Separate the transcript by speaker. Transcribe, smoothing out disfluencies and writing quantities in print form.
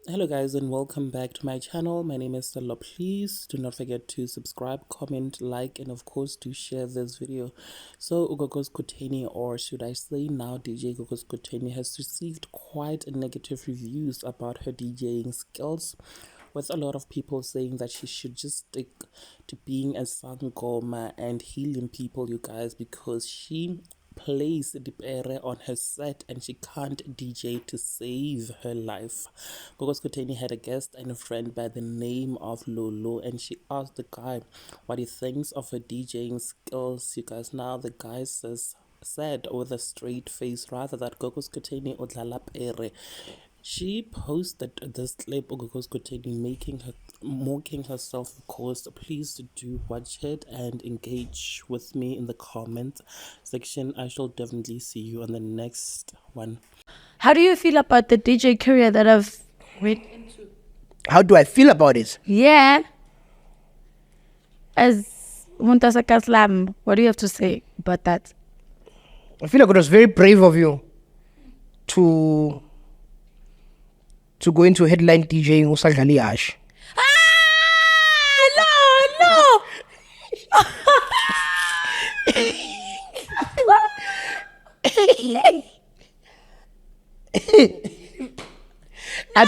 Speaker 1: Hello guys and welcome back to my channel. My name is Stella. Please do not forget to subscribe, comment, like, and of course to share this video. So Gogo Skhotheni, or should I say now DJ Gogo Skhotheni, has received quite a negative reviews about her DJing skills, with a lot of people saying that she should just stick to being a sangoma and healing people, you guys, because she plays dipere on her set and she can't DJ to save her life. Gogo Skhotheni had a guest and a friend by the name of Lulu, and she asked the guy what he thinks of her DJing skills. You guys, now the guy said with a straight face rather that Gogo Skhotheni odlala pere. She posted this clip of Gogo Skhotheni making her mocking herself, of course. Please do watch it and engage with me in the comment section. I shall definitely see you on the next one.
Speaker 2: How do you feel about the DJ career that I've went into?
Speaker 3: How do I feel about it?
Speaker 2: Yeah. As Muntasa Kaslam, what do you have to say about that?
Speaker 3: I feel like it was very brave of you to go into headline DJing usadlala Ash.
Speaker 2: No.